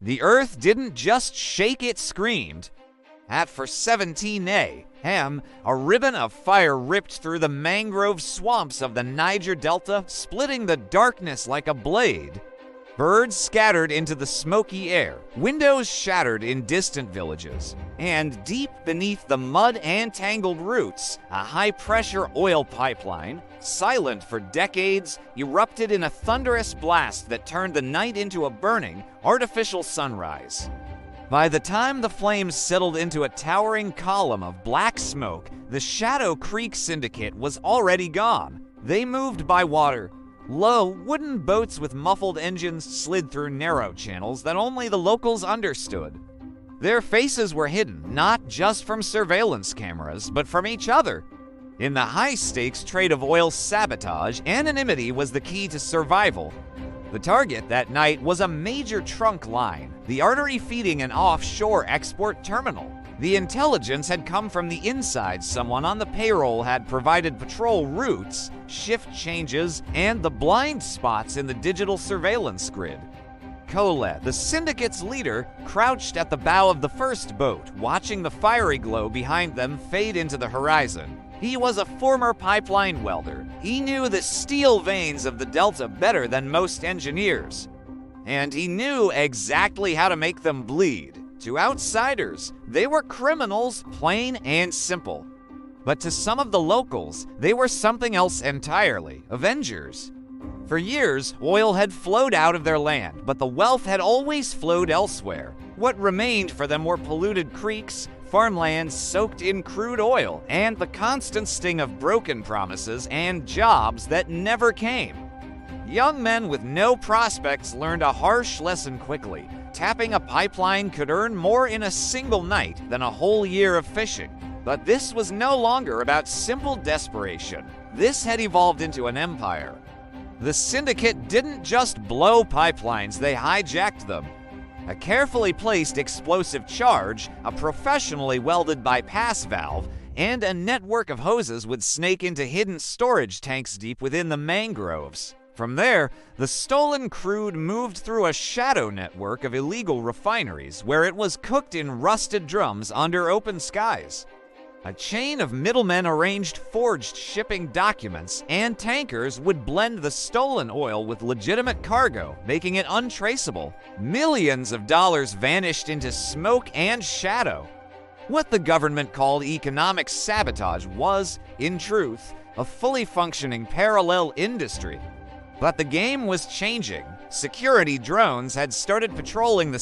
The earth didn't just shake, it screamed. At for 17 a.m., a ribbon of fire ripped through the mangrove swamps of the Niger Delta, splitting the darkness like a blade. Birds scattered into the smoky air, windows shattered in distant villages, and deep beneath the mud and tangled roots, a high-pressure oil pipeline, silent for decades, erupted in a thunderous blast that turned the night into a burning, artificial sunrise. By the time the flames settled into a towering column of black smoke, the Shadow Creek Syndicate was already gone. They moved by water. Low, wooden boats with muffled engines slid through narrow channels that only the locals understood. Their faces were hidden, not just from surveillance cameras, but from each other. In the high-stakes trade of oil sabotage, anonymity was the key to survival. The target that night was a major trunk line, the artery feeding an offshore export terminal. The intelligence had come from the inside. Someone on the payroll had provided patrol routes, shift changes, and the blind spots in the digital surveillance grid. Colette, the syndicate's leader, crouched at the bow of the first boat, watching the fiery glow behind them fade into the horizon. He was a former pipeline welder. He knew the steel veins of the Delta better than most engineers. And he knew exactly how to make them bleed. To outsiders, they were criminals, plain and simple. But to some of the locals, they were something else entirely, Avengers. For years, oil had flowed out of their land, but the wealth had always flowed elsewhere. What remained for them were polluted creeks, farmlands soaked in crude oil, and the constant sting of broken promises and jobs that never came. Young men with no prospects learned a harsh lesson quickly. Tapping a pipeline could earn more in a single night than a whole year of fishing. But this was no longer about simple desperation. This had evolved into an empire. The syndicate didn't just blow pipelines, they hijacked them. A carefully placed explosive charge, a professionally welded bypass valve, and a network of hoses would snake into hidden storage tanks deep within the mangroves. From there, the stolen crude moved through a shadow network of illegal refineries where it was cooked in rusted drums under open skies. A chain of middlemen arranged forged shipping documents, and tankers would blend the stolen oil with legitimate cargo, making it untraceable. Millions of dollars vanished into smoke and shadow. What the government called economic sabotage was, in truth, a fully functioning parallel industry. But the game was changing. Security drones had started patrolling the